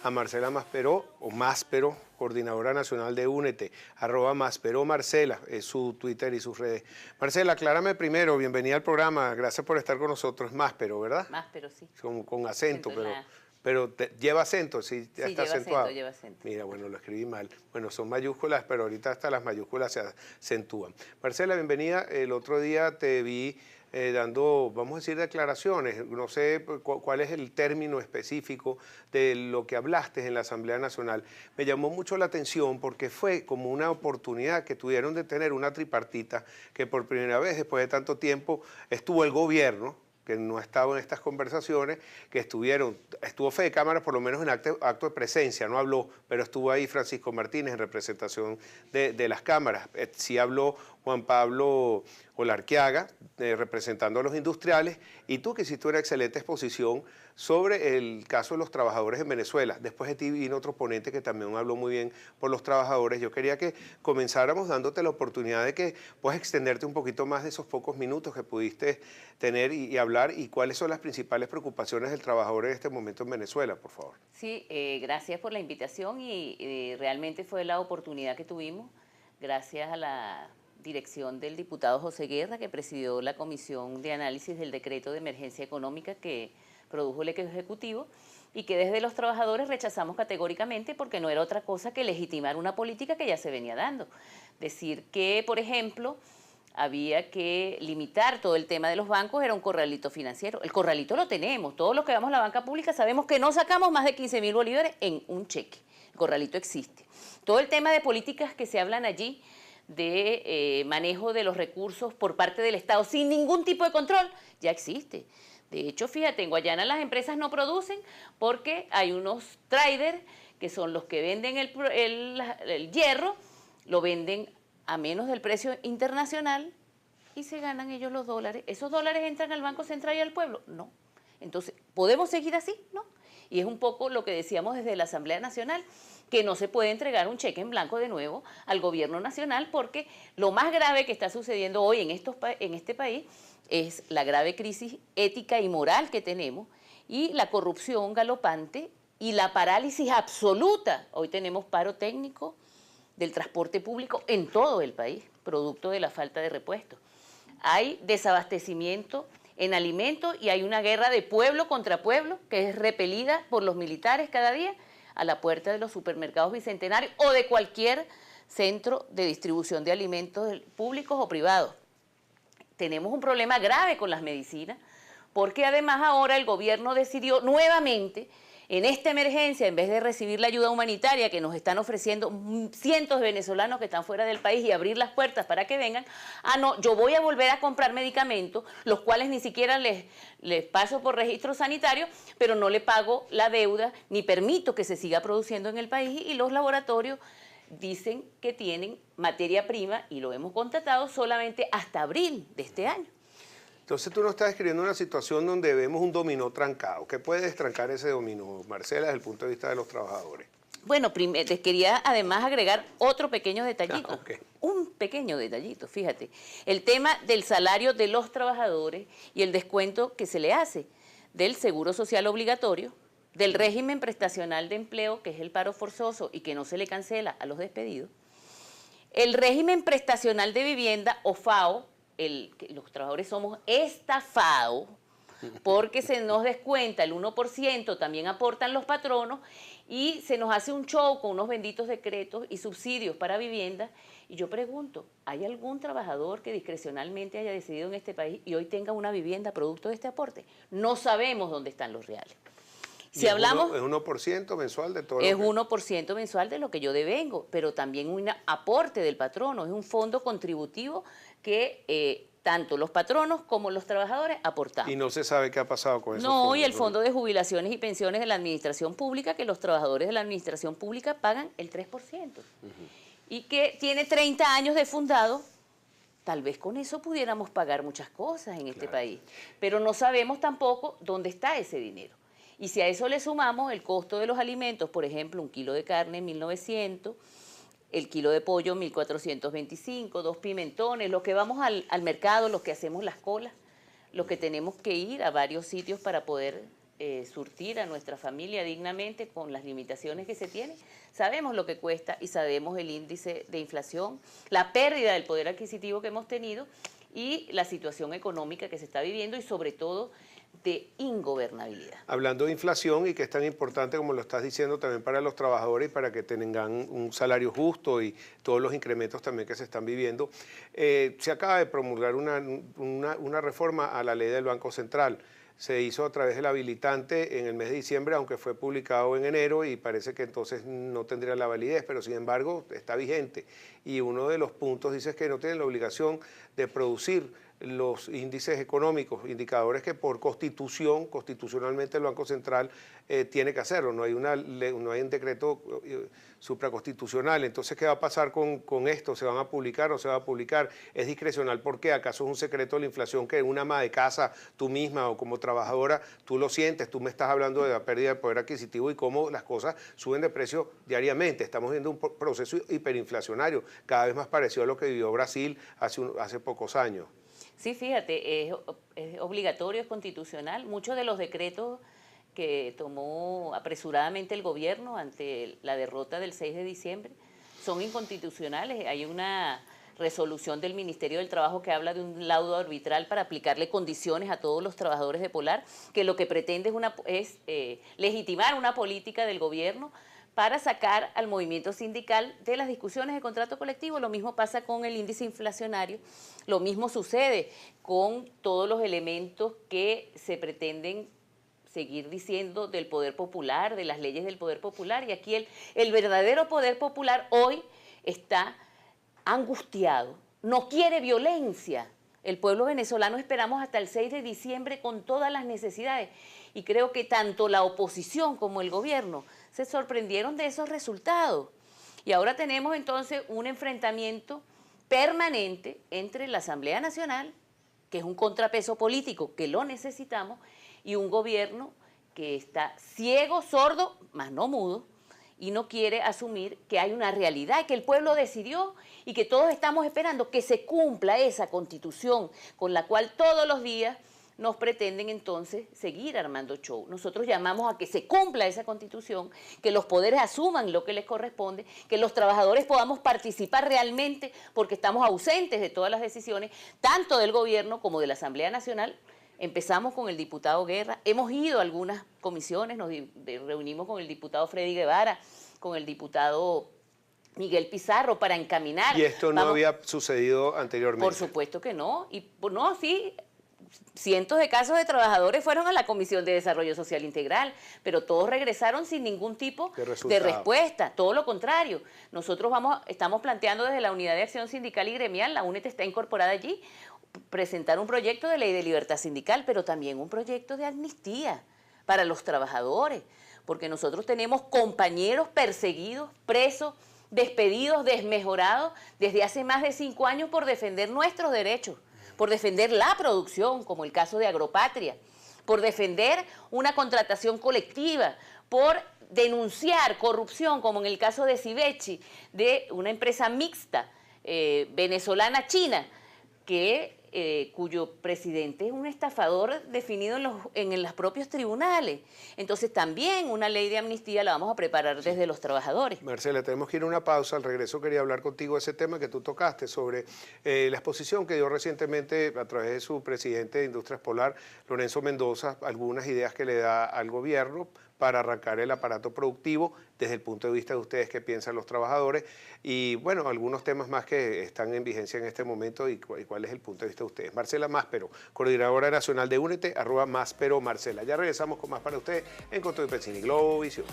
A Marcela Maspero, o Maspero, coordinadora nacional de Únete, @MasperoMarcela, es su Twitter y sus redes. Marcela, aclárame primero, bienvenida al programa, gracias por estar con nosotros. Maspero, ¿verdad? Maspero, sí. Con acento, pero lleva acento, sí, ya está acentuado. Lleva acento. Mira, bueno, lo escribí mal. Bueno, son mayúsculas, pero ahorita hasta las mayúsculas se acentúan. Marcela, bienvenida. El otro día te vi dando, vamos a decir, declaraciones. No sé cuál es el término específico de lo que hablaste en la Asamblea Nacional. Me llamó mucho la atención porque fue como una oportunidad que tuvieron de tener una tripartita que por primera vez, después de tanto tiempo, estuvo el gobierno, que no estaba en estas conversaciones, que estuvo Fede Cámara por lo menos en acto de presencia, no habló, pero estuvo ahí Francisco Martínez en representación de las cámaras. Sí habló Juan Pablo Olarquiaga, representando a los industriales, y tú que hiciste una excelente exposición sobre el caso de los trabajadores en Venezuela. Después de ti vino otro ponente que también habló muy bien por los trabajadores. Yo quería que comenzáramos dándote la oportunidad de que puedas extenderte un poquito más de esos pocos minutos que pudiste tener y hablar, y cuáles son las principales preocupaciones del trabajador en este momento en Venezuela, por favor. Sí, gracias por la invitación y realmente fue la oportunidad que tuvimos, gracias a la dirección del diputado José Guerra, que presidió la Comisión de Análisis del Decreto de Emergencia Económica que produjo el Ejecutivo, y que desde los trabajadores rechazamos categóricamente porque no era otra cosa que legitimar una política que ya se venía dando. Decir que, por ejemplo, había que limitar todo el tema de los bancos, era un corralito financiero. El corralito lo tenemos, todos los que vamos a la banca pública sabemos que no sacamos más de 15.000 bolívares en un cheque. El corralito existe. Todo el tema de políticas que se hablan allí, de manejo de los recursos por parte del Estado sin ningún tipo de control, ya existe. De hecho, fíjate, en Guayana las empresas no producen porque hay unos traders que son los que venden el hierro, lo venden a menos del precio internacional y se ganan ellos los dólares. ¿Esos dólares entran al Banco Central y al pueblo? No. Entonces, ¿podemos seguir así? No. Y es un poco lo que decíamos desde la Asamblea Nacional, que no se puede entregar un cheque en blanco de nuevo al gobierno nacional, porque lo más grave que está sucediendo hoy en este país es la grave crisis ética y moral que tenemos y la corrupción galopante y la parálisis absoluta. Hoy tenemos paro técnico del transporte público en todo el país, producto de la falta de repuestos. Hay desabastecimiento en alimentos y hay una guerra de pueblo contra pueblo que es repelida por los militares cada día a la puerta de los supermercados bicentenarios o de cualquier centro de distribución de alimentos públicos o privados. Tenemos un problema grave con las medicinas, porque además ahora el gobierno decidió nuevamente, en esta emergencia, en vez de recibir la ayuda humanitaria que nos están ofreciendo cientos de venezolanos que están fuera del país y abrir las puertas para que vengan, no, yo voy a volver a comprar medicamentos, los cuales ni siquiera les paso por registro sanitario, pero no le pago la deuda ni permito que se siga produciendo en el país, y los laboratorios dicen que tienen materia prima, y lo hemos contratado solamente hasta abril de este año. Entonces tú nos estás describiendo una situación donde vemos un dominó trancado. ¿Qué puede destrancar ese dominó, Marcela, desde el punto de vista de los trabajadores? Bueno, les quería además agregar otro pequeño detallito. Okay. Un pequeño detallito, fíjate. El tema del salario de los trabajadores y el descuento que se le hace del seguro social obligatorio, del régimen prestacional de empleo, que es el paro forzoso y que no se le cancela a los despedidos, el régimen prestacional de vivienda o FAO, los trabajadores somos estafados porque se nos descuenta el 1%, también aportan los patronos, y se nos hace un show con unos benditos decretos y subsidios para vivienda. Y yo pregunto, ¿hay algún trabajador que discrecionalmente haya decidido en este país y hoy tenga una vivienda producto de este aporte? No sabemos dónde están los reales. Si hablamos, es 1% mensual de todo. Es 1% mensual de lo que yo devengo, pero también un aporte del patrono, es un fondo contributivo que tanto los patronos como los trabajadores aportamos. Y no se sabe qué ha pasado con eso. No, y el fondo de jubilaciones y pensiones de la administración pública, que los trabajadores de la administración pública pagan el 3%. Y que tiene 30 años de fundado. Tal vez con eso pudiéramos pagar muchas cosas en este país, pero no sabemos tampoco dónde está ese dinero. Y si a eso le sumamos el costo de los alimentos, por ejemplo, un kilo de carne 1.900, el kilo de pollo 1.425, 2 pimentones, los que vamos al mercado, los que hacemos las colas, los que tenemos que ir a varios sitios para poder surtir a nuestra familia dignamente con las limitaciones que se tienen. Sabemos lo que cuesta y sabemos el índice de inflación, la pérdida del poder adquisitivo que hemos tenido y la situación económica que se está viviendo y sobre todo de ingobernabilidad. Hablando de inflación y que es tan importante como lo estás diciendo también para los trabajadores y para que tengan un salario justo y todos los incrementos también que se están viviendo, se acaba de promulgar una reforma a la ley del Banco Central. Se hizo a través del habilitante en el mes de diciembre, aunque fue publicado en enero y parece que entonces no tendría la validez, pero sin embargo está vigente. Y uno de los puntos dice que no tienen la obligación de producir los índices económicos, indicadores que por constitucionalmente el Banco Central tiene que hacerlo. No hay un decreto supraconstitucional. Entonces, ¿qué va a pasar con esto? ¿Se van a publicar o no se va a publicar? ¿Es discrecional? ¿Por qué? ¿Acaso es un secreto de la inflación que una ama de casa, tú misma o como trabajadora, tú lo sientes? Tú me estás hablando de la pérdida de poder adquisitivo y cómo las cosas suben de precio diariamente. Estamos viendo un proceso hiperinflacionario, cada vez más parecido a lo que vivió Brasil hace pocos años. Sí, fíjate, es obligatorio, es constitucional. Muchos de los decretos que tomó apresuradamente el gobierno ante la derrota del 6 de diciembre son inconstitucionales. Hay una resolución del Ministerio del Trabajo que habla de un laudo arbitral para aplicarle condiciones a todos los trabajadores de Polar, que lo que pretende es legitimar una política del gobierno para sacar al movimiento sindical de las discusiones de contrato colectivo. Lo mismo pasa con el índice inflacionario, lo mismo sucede con todos los elementos que se pretenden seguir diciendo del poder popular, de las leyes del poder popular, y aquí el verdadero poder popular hoy está angustiado, no quiere violencia. El pueblo venezolano esperamos hasta el 6 de diciembre con todas las necesidades, y creo que tanto la oposición como el gobierno se sorprendieron de esos resultados. Y ahora tenemos entonces un enfrentamiento permanente entre la Asamblea Nacional, que es un contrapeso político que lo necesitamos, y un gobierno que está ciego, sordo, más no mudo, y no quiere asumir que hay una realidad, que el pueblo decidió y que todos estamos esperando que se cumpla esa Constitución con la cual todos los días nos pretenden entonces seguir armando show. Nosotros llamamos a que se cumpla esa Constitución, que los poderes asuman lo que les corresponde, que los trabajadores podamos participar realmente porque estamos ausentes de todas las decisiones, tanto del gobierno como de la Asamblea Nacional. Empezamos con el diputado Guerra, hemos ido a algunas comisiones, nos reunimos con el diputado Freddy Guevara, con el diputado Miguel Pizarro para encaminar. ¿Y esto no había sucedido anteriormente? Por supuesto que no. Y no, sí, cientos de casos de trabajadores fueron a la Comisión de Desarrollo Social Integral, pero todos regresaron sin ningún tipo de respuesta, todo lo contrario. Nosotros estamos planteando desde la Unidad de Acción Sindical y Gremial, la UNET está incorporada allí, presentar un proyecto de ley de libertad sindical, pero también un proyecto de amnistía para los trabajadores, porque nosotros tenemos compañeros perseguidos, presos, despedidos, desmejorados desde hace más de 5 años por defender nuestros derechos, por defender la producción, como el caso de Agropatria, por defender una contratación colectiva, por denunciar corrupción, como en el caso de Civechi, de una empresa mixta venezolana-china, cuyo presidente es un estafador definido en los propios tribunales. Entonces también una ley de amnistía la vamos a preparar desde los trabajadores. Marcela, tenemos que ir a una pausa. Al regreso quería hablar contigo de ese tema que tú tocaste sobre la exposición que dio recientemente a través de su presidente de Industrias Polar, Lorenzo Mendoza, algunas ideas que le da al gobierno para arrancar el aparato productivo desde el punto de vista de ustedes, qué piensan los trabajadores y, bueno, algunos temas más que están en vigencia en este momento y cuál es el punto de vista de ustedes. Marcela Máspero, coordinadora nacional de Únete, @Máspero Marcela. Ya regresamos con más para ustedes en Coto de Pesini, Globovisión.